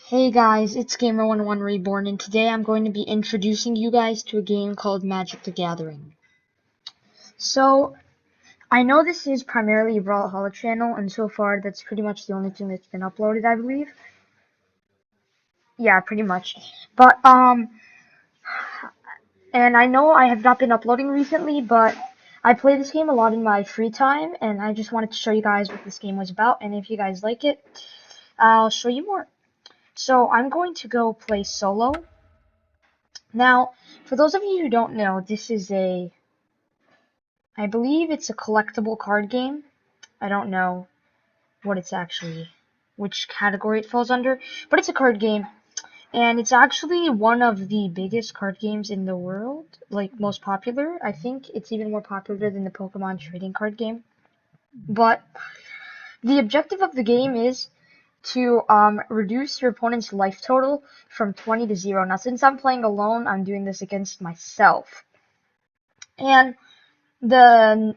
Hey guys, it's Gamer101 Reborn, and today I'm going to be introducing you guys to a game called Magic the Gathering. So, I know this is primarily a Brawlhalla channel, and so far that's pretty much the only thing that's been uploaded, I believe. Yeah, pretty much. But, and I know I have not been uploading recently, but I play this game a lot in my free time, and I just wanted to show you guys what this game was about, and if you guys like it, I'll show you more. So, I'm going to go play solo. Now, for those of you who don't know, I believe it's a collectible card game. I don't know what it's actually, which category it falls under, but it's a card game, and it's actually one of the biggest card games in the world, like most popular. I think it's even more popular than the Pokemon trading card game. But the objective of the game is to reduce your opponent's life total from 20 to 0. Now, since I'm playing alone, I'm doing this against myself. And the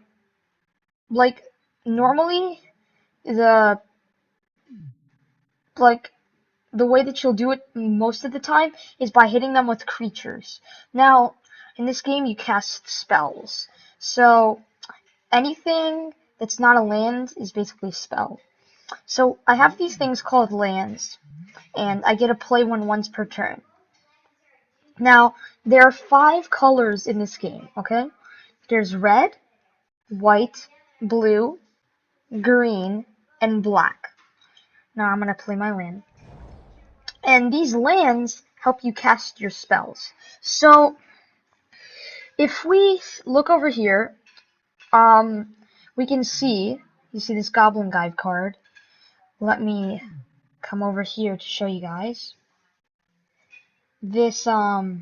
like normally the like the way that you'll do it most of the time is by hitting them with creatures. Now, in this game you cast spells. So anything that's not a land is basically a spell. So I have these things called lands, and I get to play one once per turn. Now, there are 5 colors in this game, okay? There's red, white, blue, green, and black. Now I'm going to play my land. And these lands help you cast your spells. So, if we look over here, we can see, you see this Goblin Guide card. Let me come over here to show you guys. This, okay,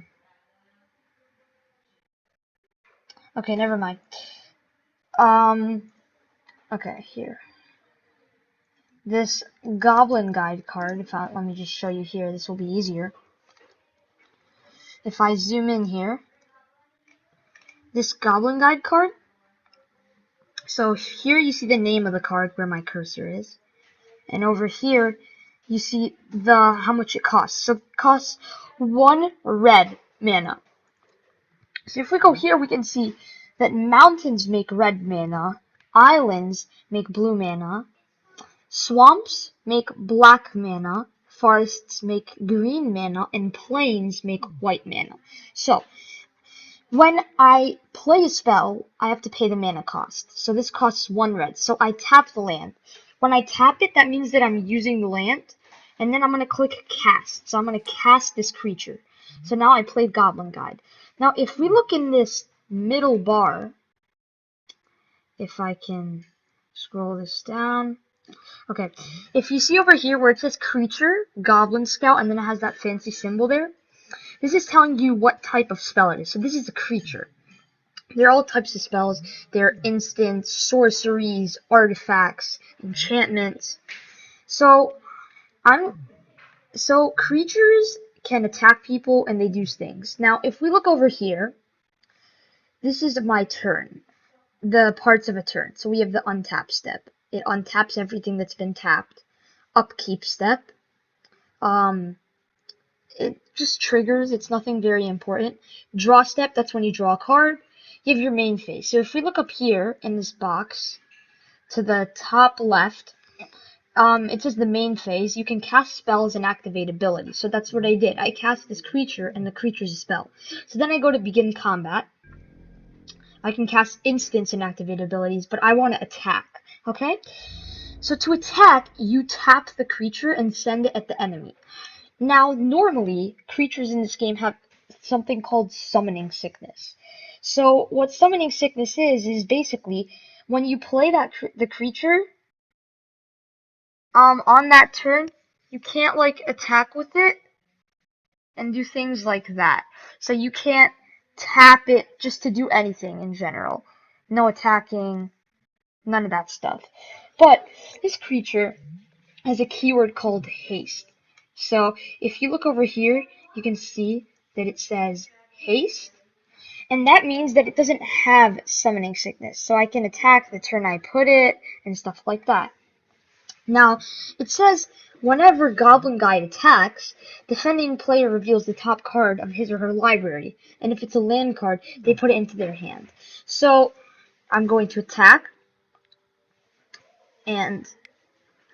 never mind. Okay, here. This Goblin Guide card, let me just show you here, this will be easier. If I zoom in here, this Goblin Guide card, so here you see the name of the card where my cursor is, and over here you see how much it costs. So it costs 1 red mana. So if we go here, we can see that mountains make red mana, islands make blue mana, swamps make black mana, forests make green mana, and plains make white mana. So when I play a spell, I have to pay the mana cost. So this costs 1 red. So I tap the land. When I tap it, that means that I'm using the land. And then I'm going to click cast. So I'm going to cast this creature. So now I played Goblin Guide. Now if we look in this middle bar, if I can scroll this down. Okay, if you see over here where it says creature, Goblin Scout, and then it has that fancy symbol there, this is telling you what type of spell it is. So this is a creature. There are all types of spells. There are instants, sorceries, artifacts, enchantments. So creatures can attack people and they do things. Now, if we look over here, this is my turn. The parts of a turn. So we have the untap step. It untaps everything that's been tapped. Upkeep step. It just triggers. It's nothing very important. Draw step, that's when you draw a card. You have your main phase. So if we look up here in this box to the top left, it says the main phase. You can cast spells and activate abilities. So that's what I did. I cast this creature, and the creature's a spell. So then I go to begin combat. I can cast instants and activate abilities, but I want to attack. Okay? So to attack, you tap the creature and send it at the enemy. Now, normally, creatures in this game have something called summoning sickness. So, what summoning sickness is basically when you play the creature, on that turn, you can't, like, attack with it and do things like that. So you can't tap it just to do anything in general. No attacking, none of that stuff. But this creature has a keyword called haste. So if you look over here, you can see that it says haste. And that means that it doesn't have summoning sickness. So I can attack the turn I put it and stuff like that. Now, it says Whenever Goblin Guide attacks, defending player reveals the top card of his or her library, and if it's a land card, they put it into their hand. So I'm going to attack, and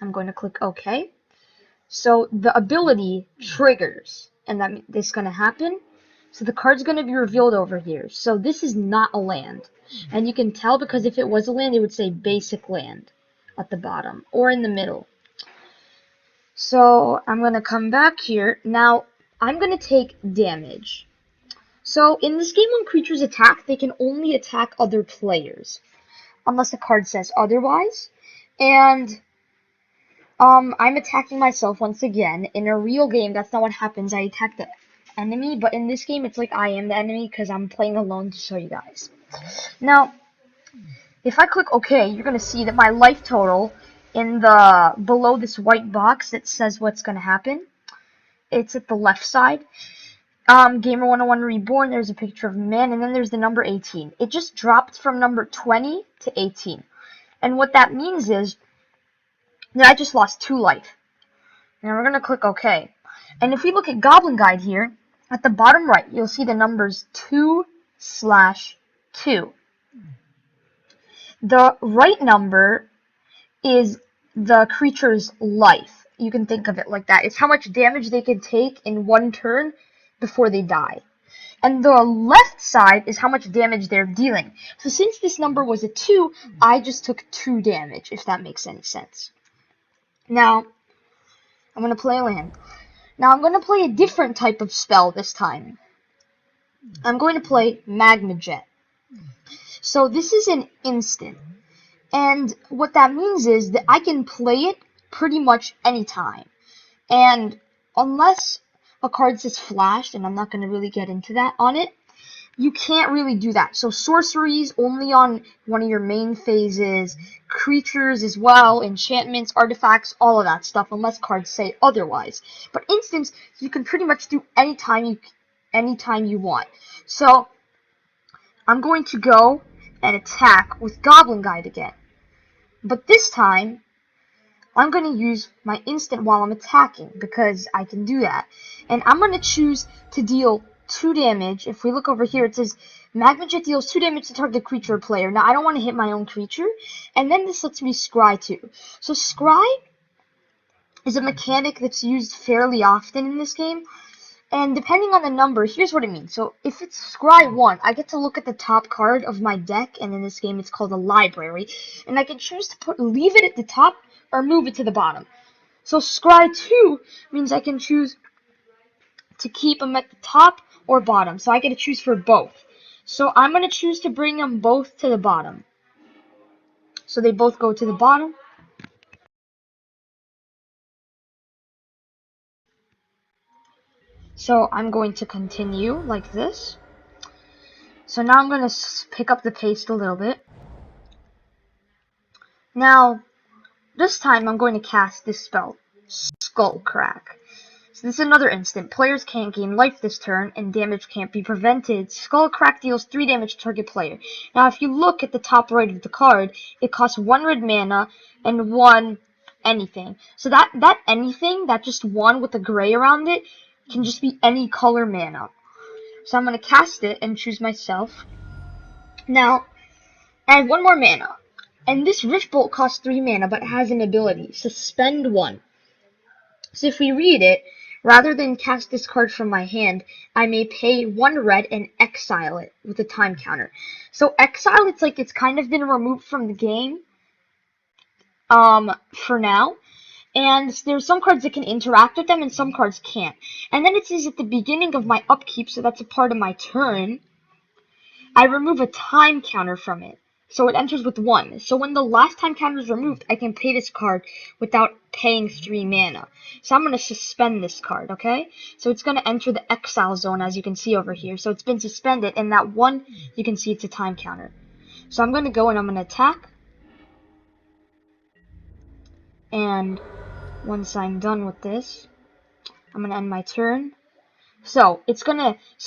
I'm going to click OK. So the ability triggers, and that this is going to happen. So the card's going to be revealed over here. So this is not a land. And you can tell because if it was a land, it would say basic land at the bottom or in the middle. So I'm going to come back here. Now I'm going to take damage. So in this game, when creatures attack, they can only attack other players unless the card says otherwise. And I'm attacking myself once again. In a real game, that's not what happens. I attack the enemy, but in this game, it's like I am the enemy because I'm playing alone to show you guys. Now, if I click OK, you're going to see that my life total in the below this white box that says what's going to happen, it's at the left side. Gamer 101 Reborn, there's a picture of a man, and then there's the number 18. It just dropped from number 20 to 18. And what that means is that I just lost 2 life. Now we're going to click OK. And if we look at Goblin Guide here, at the bottom right, you'll see the numbers 2/2. The right number is the creature's life. You can think of it like that. It's how much damage they can take in one turn before they die. And the left side is how much damage they're dealing. So since this number was a 2, I just took 2 damage, if that makes any sense. Now, I'm going to play a land. Now, I'm going to play a different type of spell this time. I'm going to play Magma Jet. So this is an instant. And what that means is that I can play it pretty much anytime. And unless a card says flashed, and I'm not going to really get into that on it, you can't really do that. So sorceries only on one of your main phases, creatures as well, enchantments, artifacts, all of that stuff, unless cards say otherwise. But instants, you can pretty much do anytime you want. So I'm going to go and attack with Goblin Guide again. But this time, I'm going to use my instant while I'm attacking, because I can do that. And I'm going to choose to deal 2 damage. If we look over here, it says Magma Jet deals 2 damage to target creature or player. Now, I don't want to hit my own creature. And then this lets me scry too. So scry is a mechanic that's used fairly often in this game. And depending on the number, here's what it means. So if it's scry 1, I get to look at the top card of my deck, and in this game it's called a library. And I can choose to leave it at the top or move it to the bottom. So scry 2 means I can choose to keep them at the top or bottom. So I get to choose for both. So I'm going to choose to bring them both to the bottom. So they both go to the bottom. So I'm going to continue like this. So now I'm going to pick up the pace a little bit. Now, this time I'm going to cast this spell, Skull Crack. So this is another instant. Players can't gain life this turn, and damage can't be prevented. Skull Crack deals 3 damage to target player. Now, if you look at the top right of the card, it costs 1 red mana and 1 anything. So that anything, that just 1 with a gray around it, can just be any color mana. So I'm going to cast it and choose myself. Now, I have 1 more mana. And this Rift Bolt costs 3 mana, but it has an ability, Suspend 1. So if we read it, rather than cast this card from my hand, I may pay 1 red and exile it with a time counter. So exile, it's like it's kind of been removed from the game for now. And there's some cards that can interact with them and some cards can't. And then it says at the beginning of my upkeep, so that's a part of my turn, I remove a time counter from it. So it enters with 1. So when the last time counter is removed, I can pay this card without paying 3 mana. So I'm going to suspend this card, okay? So it's going to enter the exile zone, as you can see over here. So it's been suspended, and that 1, you can see it's a time counter. So I'm going to go and I'm going to attack. And once I'm done with this, I'm going to end my turn. So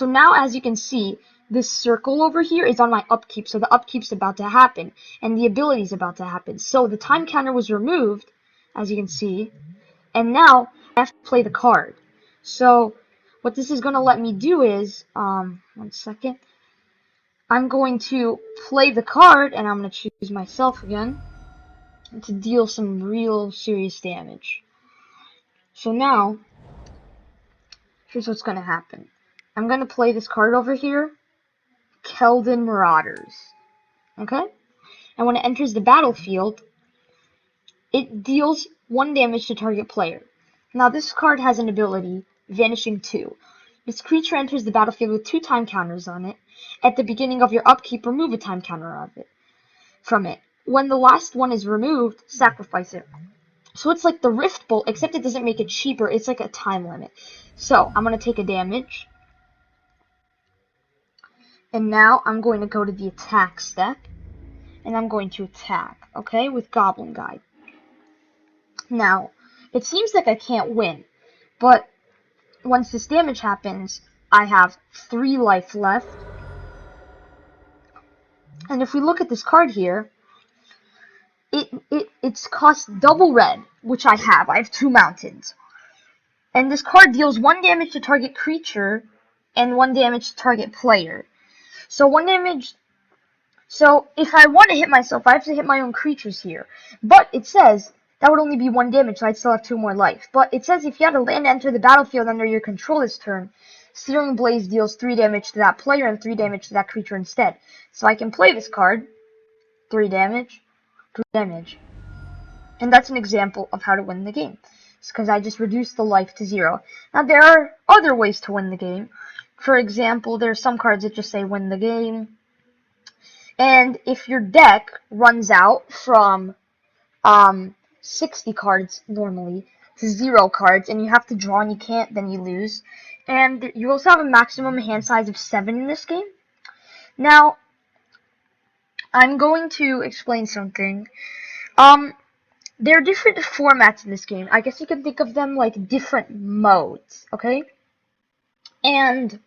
now as you can see, this circle over here is on my upkeep, so the upkeep's about to happen, and the ability's about to happen. So the time counter was removed, as you can see, And now I have to play the card. So what this is going to let me do is, 1 second, I'm going to play the card, and I'm going to choose myself again to deal some real serious damage. So now, here's what's going to happen. I'm going to play this card over here, Keldon Marauders. Okay? And when it enters the battlefield, it deals 1 damage to target player. Now this card has an ability, Vanishing 2. This creature enters the battlefield with 2 time counters on it. At the beginning of your upkeep, remove a time counter from it. When the last one is removed, sacrifice it. So it's like the Rift Bolt, except it doesn't make it cheaper. It's like a time limit. So I'm going to take a damage. And now I'm going to go to the attack step. And I'm going to attack, okay, with Goblin Guide. Now, it seems like I can't win. But once this damage happens, I have 3 life left. And if we look at this card here, it's cost double red, which I have. I have 2 mountains. And this card deals 1 damage to target creature and 1 damage to target player. So 1 damage. So if I want to hit myself, I have to hit my own creatures here. But it says that would only be 1 damage, so I'd still have 2 more life. But it says if you had a land enter the battlefield under your control this turn, Searing Blaze deals 3 damage to that player and 3 damage to that creature instead. So I can play this card, 3 damage, 3 damage. And that's an example of how to win the game. It's because I just reduced the life to 0. Now there are other ways to win the game. For example, there are some cards that just say win the game. And if your deck runs out from 60 cards normally to 0 cards, and you have to draw and you can't, then you lose. And you also have a maximum hand size of 7 in this game. Now, I'm going to explain something. There are different formats in this game. I guess you can think of them like different modes, okay? And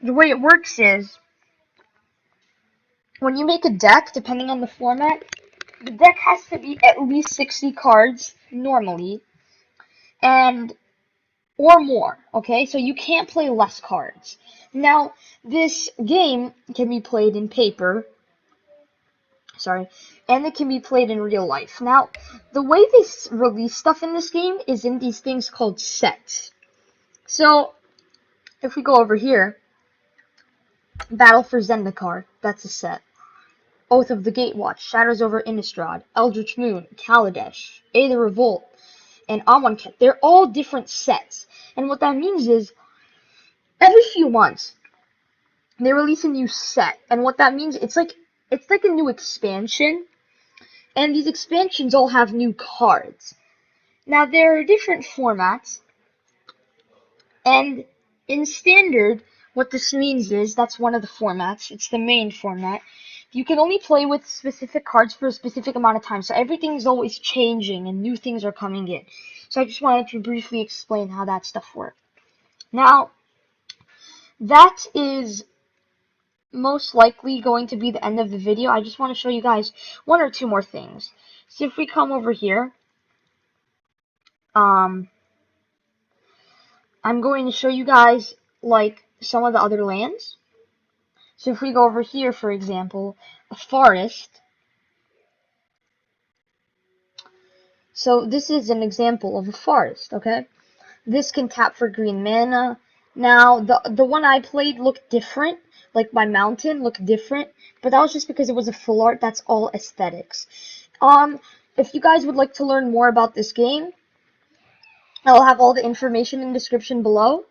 the way it works is, when you make a deck, depending on the format, the deck has to be at least 60 cards normally, or more, okay? So you can't play less cards. Now, this game can be played in paper, and it can be played in real life. Now, the way they release stuff in this game is in these things called sets. So, if we go over here, Battle for Zendikar, that's a set. Oath of the Gatewatch, Shadows over Innistrad, Eldritch Moon, Kaladesh, Aether Revolt, and Amonkhet. They're all different sets. And what that means is, every few months, they release a new set. And what that means, it's like a new expansion. And these expansions all have new cards. Now, there are different formats. And in Standard, what this means is, that's one of the formats. It's the main format. You can only play with specific cards for a specific amount of time. So everything's always changing and new things are coming in. So I just wanted to briefly explain how that stuff works. Now, that is most likely going to be the end of the video. I just want to show you guys 1 or 2 more things. So if we come over here, I'm going to show you guys like some of the other lands. So if we go over here, for example, a forest. So this is an example of a forest, okay? This can tap for green mana. Now, the one I played looked different. Like my mountain looked different. But that was just because it was a full art. That's all aesthetics. If you guys would like to learn more about this game, I'll have all the information in the description below.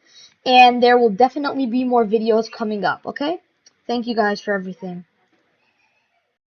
And there will definitely be more videos coming up, okay? Thank you guys for everything.